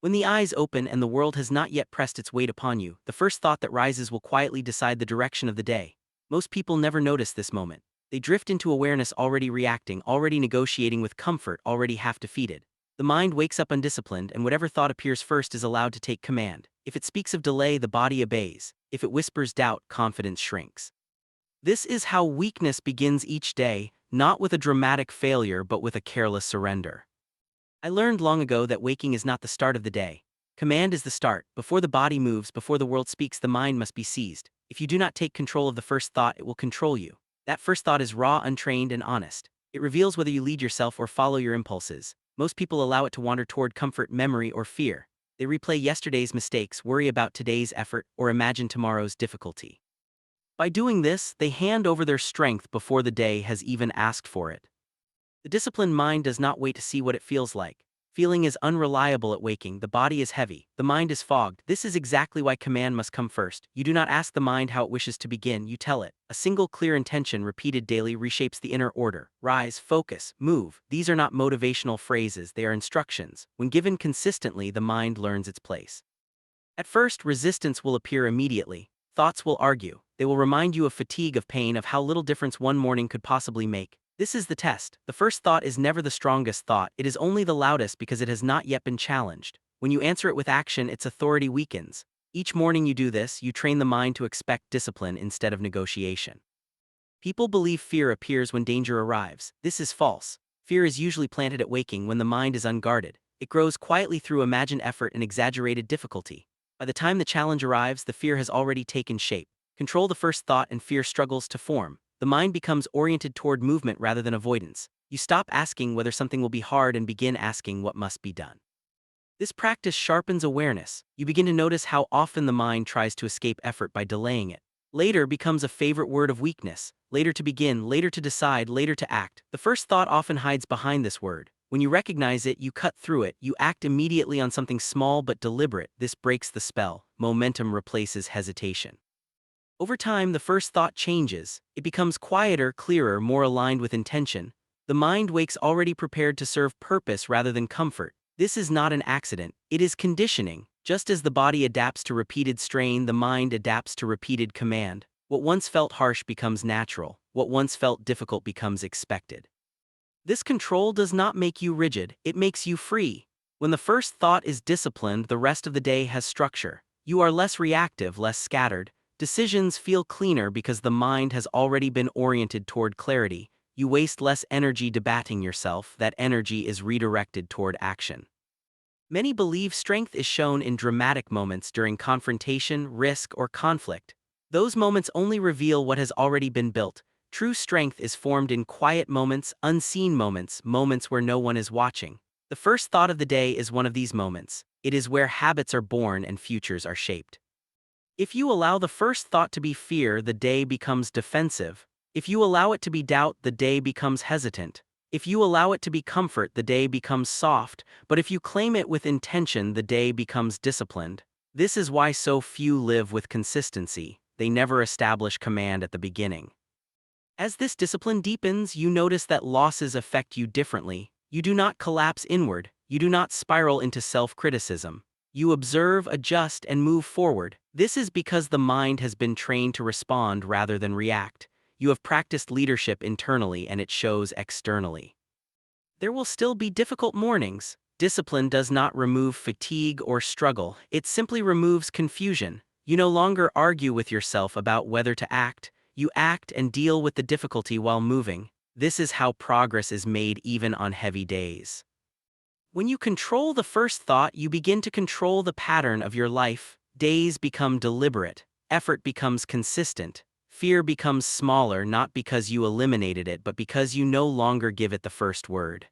When the eyes open and the world has not yet pressed its weight upon you, the first thought that rises will quietly decide the direction of the day. Most people never notice this moment. They drift into awareness already reacting, already negotiating with comfort, already half defeated. The mind wakes up undisciplined, and whatever thought appears first is allowed to take command. If it speaks of delay, the body obeys. If it whispers doubt, confidence shrinks. This is how weakness begins each day, not with a dramatic failure but with a careless surrender. I learned long ago that waking is not the start of the day. Command is the start. Before the body moves, before the world speaks, the mind must be seized. If you do not take control of the first thought, it will control you. That first thought is raw, untrained, and honest. It reveals whether you lead yourself or follow your impulses. Most people allow it to wander toward comfort, memory, or fear. They replay yesterday's mistakes, worry about today's effort, or imagine tomorrow's difficulty. By doing this, they hand over their strength before the day has even asked for it. The disciplined mind does not wait to see what it feels like. Feeling is unreliable at waking, the body is heavy, the mind is fogged. This is exactly why command must come first. You do not ask the mind how it wishes to begin, you tell it. A single clear intention repeated daily reshapes the inner order. Rise, focus, move. These are not motivational phrases, they are instructions. When given consistently, the mind learns its place. At first, resistance will appear immediately. Thoughts will argue. They will remind you of fatigue, of pain, of how little difference one morning could possibly make. This is the test. The first thought is never the strongest thought, it is only the loudest because it has not yet been challenged. When you answer it with action, its authority weakens. Each morning you do this, you train the mind to expect discipline instead of negotiation. People believe fear appears when danger arrives. This is false. Fear is usually planted at waking when the mind is unguarded. It grows quietly through imagined effort and exaggerated difficulty. By the time the challenge arrives, the fear has already taken shape. Control the first thought and fear struggles to form. The mind becomes oriented toward movement rather than avoidance. You stop asking whether something will be hard and begin asking what must be done. This practice sharpens awareness. You begin to notice how often the mind tries to escape effort by delaying it. Later becomes a favorite word of weakness. Later to begin, later to decide, later to act. The first thought often hides behind this word. When you recognize it, you cut through it. You act immediately on something small but deliberate. This breaks the spell. Momentum replaces hesitation. Over time, the first thought changes. It becomes quieter, clearer, more aligned with intention. The mind wakes already prepared to serve purpose rather than comfort. This is not an accident, it is conditioning. Just as the body adapts to repeated strain, the mind adapts to repeated command. What once felt harsh becomes natural. What once felt difficult becomes expected. This control does not make you rigid, it makes you free. When the first thought is disciplined, the rest of the day has structure. You are less reactive, less scattered. Decisions feel cleaner because the mind has already been oriented toward clarity. You waste less energy debating yourself, that energy is redirected toward action. Many believe strength is shown in dramatic moments during confrontation, risk, or conflict. Those moments only reveal what has already been built. True strength is formed in quiet moments, unseen moments, moments where no one is watching. The first thought of the day is one of these moments. It is where habits are born and futures are shaped. If you allow the first thought to be fear, the day becomes defensive. If you allow it to be doubt, the day becomes hesitant. If you allow it to be comfort, the day becomes soft. But if you claim it with intention, the day becomes disciplined. This is why so few live with consistency. They never establish command at the beginning. As this discipline deepens, you notice that losses affect you differently. You do not collapse inward. You do not spiral into self-criticism. You observe, adjust, and move forward. This is because the mind has been trained to respond rather than react. You have practiced leadership internally and it shows externally. There will still be difficult mornings. Discipline does not remove fatigue or struggle, it simply removes confusion. You no longer argue with yourself about whether to act. You act and deal with the difficulty while moving. This is how progress is made even on heavy days. When you control the first thought, you begin to control the pattern of your life. Days become deliberate, effort becomes consistent, fear becomes smaller not because you eliminated it but because you no longer give it the first word.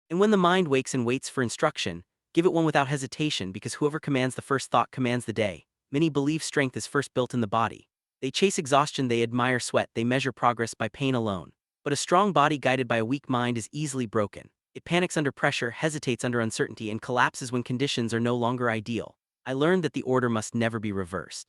And when the mind wakes and waits for instruction, give it one without hesitation because whoever commands the first thought commands the day. Many believe strength is first built in the body. They chase exhaustion, they admire sweat, they measure progress by pain alone. But a strong body guided by a weak mind is easily broken. It panics under pressure, hesitates under uncertainty, and collapses when conditions are no longer ideal. I learned that the order must never be reversed.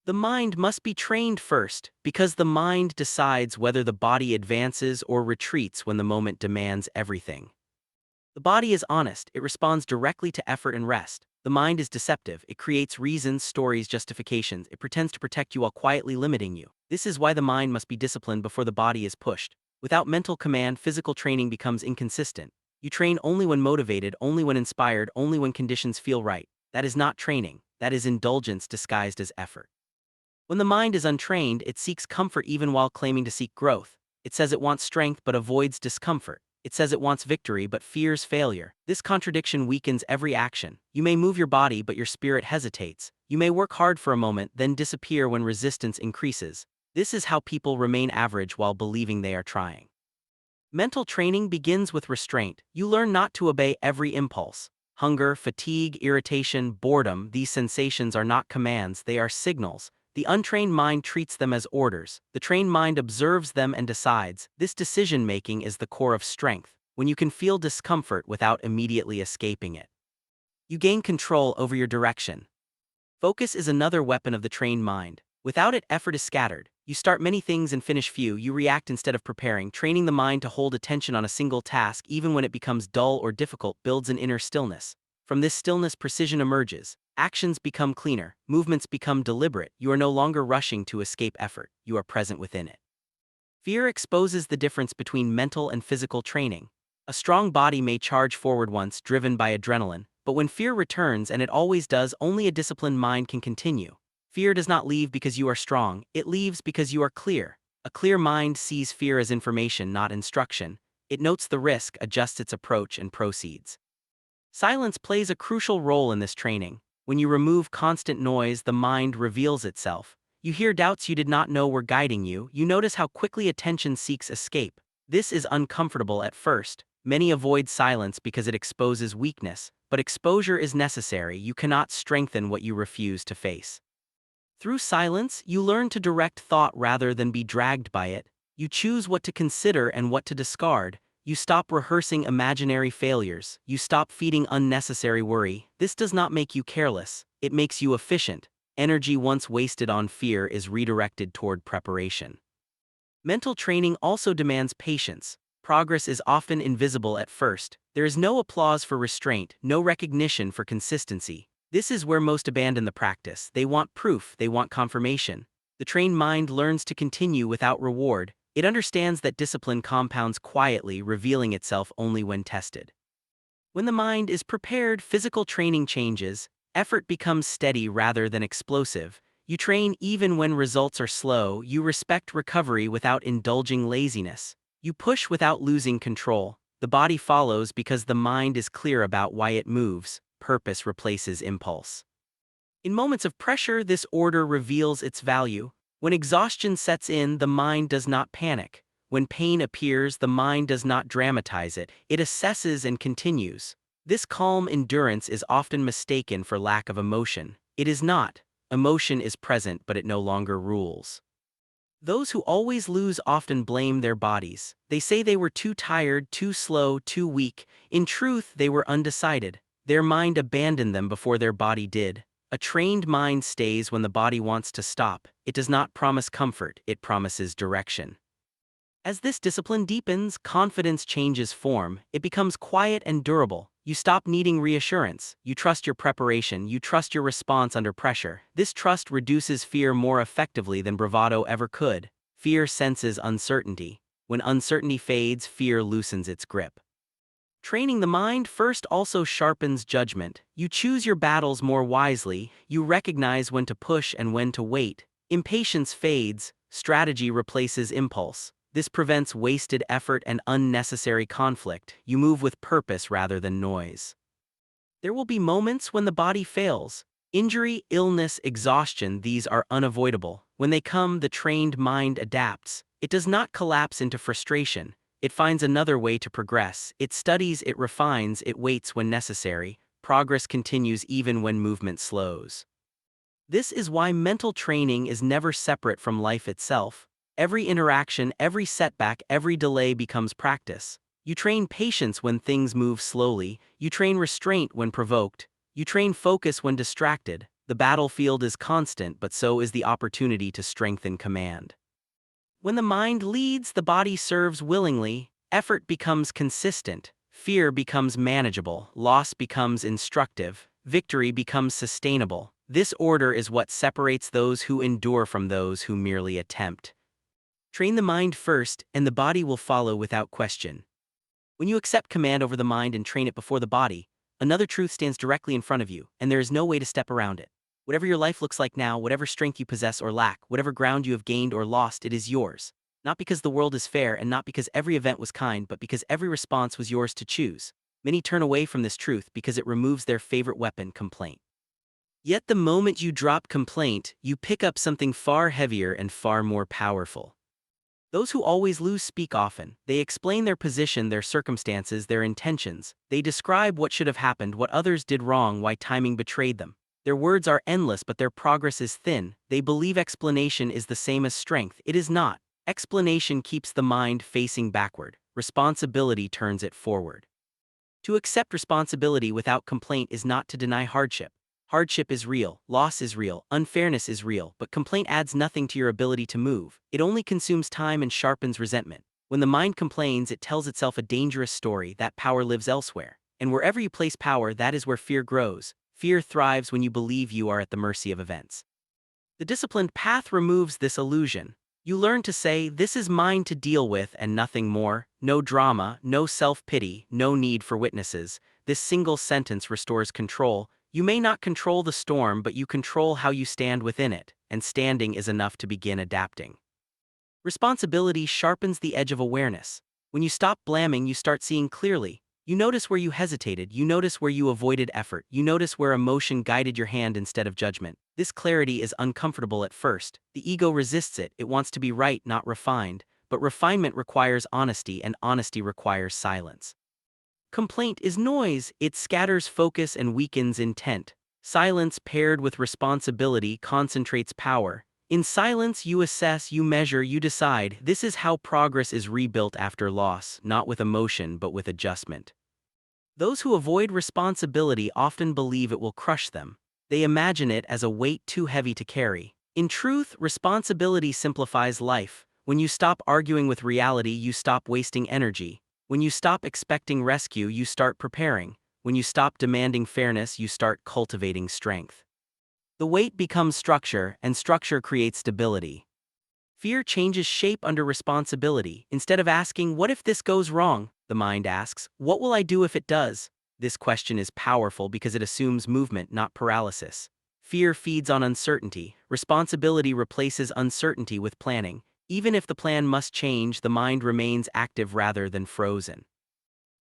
The mind must be trained first, because the mind decides whether the body advances or retreats when the moment demands everything. The body is honest, it responds directly to effort and rest. The mind is deceptive, it creates reasons, stories, justifications, it pretends to protect you while quietly limiting you. This is why the mind must be disciplined before the body is pushed. Without mental command, physical training becomes inconsistent. You train only when motivated, only when inspired, only when conditions feel right. That is not training, that is indulgence disguised as effort. When the mind is untrained, it seeks comfort even while claiming to seek growth. It says it wants strength but avoids discomfort. It says it wants victory but fears failure. This contradiction weakens every action. You may move your body but your spirit hesitates. You may work hard for a moment, then disappear when resistance increases. This is how people remain average while believing they are trying. Mental training begins with restraint. You learn not to obey every impulse. Hunger, fatigue, irritation, boredom, these sensations are not commands, they are signals. The untrained mind treats them as orders. The trained mind observes them and decides. This decision-making is the core of strength, when you can feel discomfort without immediately escaping it. You gain control over your direction. Focus is another weapon of the trained mind. Without it, effort is scattered. You start many things and finish few. You react instead of preparing. Training the mind to hold attention on a single task, even when it becomes dull or difficult, builds an inner stillness. From this stillness, precision emerges. Actions become cleaner. Movements become deliberate. You are no longer rushing to escape effort. You are present within it. Fear exposes the difference between mental and physical training. A strong body may charge forward once, driven by adrenaline, but when fear returns, and it always does, only a disciplined mind can continue. Fear does not leave because you are strong, it leaves because you are clear. A clear mind sees fear as information, not instruction. It notes the risk, adjusts its approach, and proceeds. Silence plays a crucial role in this training. When you remove constant noise, the mind reveals itself. You hear doubts you did not know were guiding you. You notice how quickly attention seeks escape. This is uncomfortable at first. Many avoid silence because it exposes weakness, but exposure is necessary. You cannot strengthen what you refuse to face. Through silence, you learn to direct thought rather than be dragged by it. You choose what to consider and what to discard. You stop rehearsing imaginary failures. You stop feeding unnecessary worry. This does not make you careless. It makes you efficient. Energy once wasted on fear is redirected toward preparation. Mental training also demands patience. Progress is often invisible at first. There is no applause for restraint, no recognition for consistency. This is where most abandon the practice. They want proof, they want confirmation. The trained mind learns to continue without reward. It understands that discipline compounds quietly, revealing itself only when tested. When the mind is prepared, physical training changes. Effort becomes steady rather than explosive. You train even when results are slow. You respect recovery without indulging laziness. You push without losing control. The body follows because the mind is clear about why it moves. Purpose replaces impulse. In moments of pressure, this order reveals its value. When exhaustion sets in, the mind does not panic. When pain appears, the mind does not dramatize it. It assesses and continues. This calm endurance is often mistaken for lack of emotion. It is not. Emotion is present, but it no longer rules. Those who always lose often blame their bodies. They say they were too tired, too slow, too weak. In truth, they were undecided. Their mind abandoned them before their body did. A trained mind stays when the body wants to stop. It does not promise comfort, it promises direction. As this discipline deepens, confidence changes form. It becomes quiet and durable. You stop needing reassurance. You trust your preparation. You trust your response under pressure. This trust reduces fear more effectively than bravado ever could. Fear senses uncertainty. When uncertainty fades, fear loosens its grip. Training the mind first also sharpens judgment. You choose your battles more wisely. You recognize when to push and when to wait. Impatience fades. Strategy replaces impulse. This prevents wasted effort and unnecessary conflict. You move with purpose rather than noise. There will be moments when the body fails. Injury, illness, exhaustion, these are unavoidable. When they come, the trained mind adapts. It does not collapse into frustration. It finds another way to progress. It studies, it refines, it waits when necessary. Progress continues even when movement slows. This is why mental training is never separate from life itself. Every interaction, every setback, every delay becomes practice. You train patience when things move slowly. You train restraint when provoked. You train focus when distracted. The battlefield is constant, but so is the opportunity to strengthen command. When the mind leads, the body serves willingly. Effort becomes consistent. Fear becomes manageable, loss becomes instructive, victory becomes sustainable. This order is what separates those who endure from those who merely attempt. Train the mind first, and the body will follow without question. When you accept command over the mind and train it before the body, another truth stands directly in front of you, and there is no way to step around it. Whatever your life looks like now, whatever strength you possess or lack, whatever ground you have gained or lost, it is yours. Not because the world is fair and not because every event was kind, but because every response was yours to choose. Many turn away from this truth because it removes their favorite weapon, complaint. Yet the moment you drop complaint, you pick up something far heavier and far more powerful. Those who always lose speak often. They explain their position, their circumstances, their intentions. They describe what should have happened, what others did wrong, why timing betrayed them. Their words are endless, but their progress is thin. They believe explanation is the same as strength. It is not. Explanation keeps the mind facing backward. Responsibility turns it forward. To accept responsibility without complaint is not to deny hardship. Hardship is real, loss is real, unfairness is real, but complaint adds nothing to your ability to move. It only consumes time and sharpens resentment. When the mind complains, it tells itself a dangerous story. That power lives elsewhere. And wherever you place power, that is where fear grows. Fear thrives when you believe you are at the mercy of events. The disciplined path removes this illusion. You learn to say, "This is mine to deal with and nothing more." No drama, no self-pity, no need for witnesses. This single sentence restores control. You may not control the storm, but you control how you stand within it, and standing is enough to begin adapting. Responsibility sharpens the edge of awareness. When you stop blaming, you start seeing clearly. You notice where you hesitated, you notice where you avoided effort, you notice where emotion guided your hand instead of judgment. This clarity is uncomfortable at first. The ego resists it. It wants to be right, not refined. But refinement requires honesty, and honesty requires silence. Complaint is noise. It scatters focus and weakens intent. Silence paired with responsibility concentrates power. In silence, you assess, you measure, you decide. This is how progress is rebuilt after loss, not with emotion but with adjustment. Those who avoid responsibility often believe it will crush them. They imagine it as a weight too heavy to carry. In truth, responsibility simplifies life. When you stop arguing with reality, you stop wasting energy. When you stop expecting rescue, you start preparing. When you stop demanding fairness, you start cultivating strength. The weight becomes structure, and structure creates stability. Fear changes shape under responsibility. Instead of asking, "What if this goes wrong?" the mind asks, "What will I do if it does?" This question is powerful because it assumes movement, not paralysis. Fear feeds on uncertainty. Responsibility replaces uncertainty with planning. Even if the plan must change, the mind remains active rather than frozen.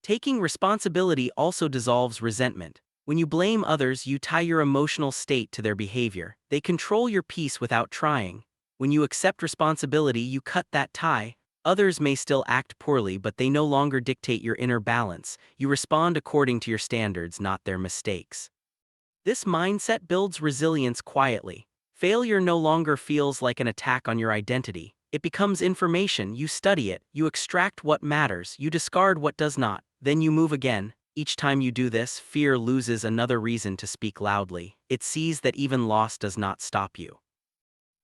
Taking responsibility also dissolves resentment. When you blame others, you tie your emotional state to their behavior. They control your peace without trying. When you accept responsibility, you cut that tie. Others may still act poorly, but they no longer dictate your inner balance. You respond according to your standards, not their mistakes. This mindset builds resilience quietly. Failure no longer feels like an attack on your identity. It becomes information. You study it, you extract what matters, you discard what does not, then you move again. Each time you do this, fear loses another reason to speak loudly. It sees that even loss does not stop you.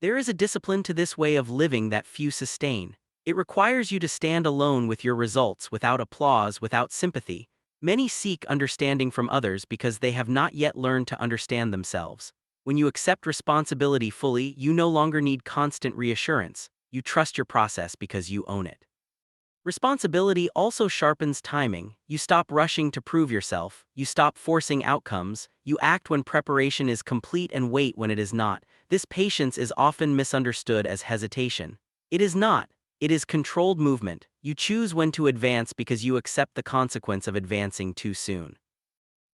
There is a discipline to this way of living that few sustain. It requires you to stand alone with your results, without applause, without sympathy. Many seek understanding from others because they have not yet learned to understand themselves. When you accept responsibility fully, you no longer need constant reassurance. You trust your process because you own it. Responsibility also sharpens timing. You stop rushing to prove yourself. You stop forcing outcomes. You act when preparation is complete and wait when it is not. This patience is often misunderstood as hesitation. It is not. It is controlled movement. You choose when to advance because you accept the consequence of advancing too soon.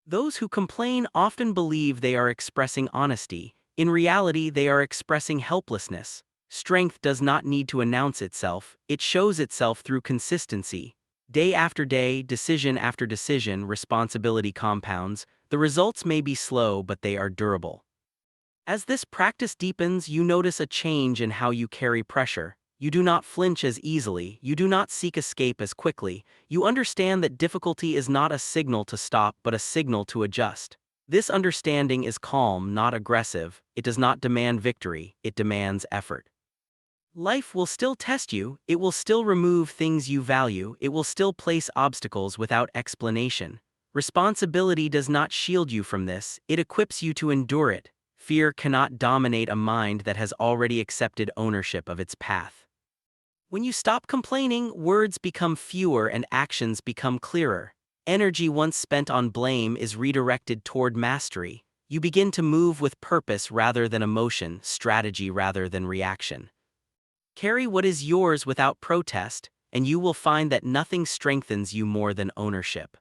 Those who complain often believe they are expressing honesty. In reality, they are expressing helplessness. Strength does not need to announce itself. It shows itself through consistency. Day after day, decision after decision, responsibility compounds. The results may be slow, but they are durable. As this practice deepens, you notice a change in how you carry pressure. You do not flinch as easily. You do not seek escape as quickly. You understand that difficulty is not a signal to stop, but a signal to adjust. This understanding is calm, not aggressive. It does not demand victory. It demands effort. Life will still test you, it will still remove things you value, it will still place obstacles without explanation. Responsibility does not shield you from this, it equips you to endure it. Fear cannot dominate a mind that has already accepted ownership of its path. When you stop complaining, words become fewer and actions become clearer. Energy once spent on blame is redirected toward mastery. You begin to move with purpose rather than emotion, strategy rather than reaction. Carry what is yours without protest, and you will find that nothing strengthens you more than ownership.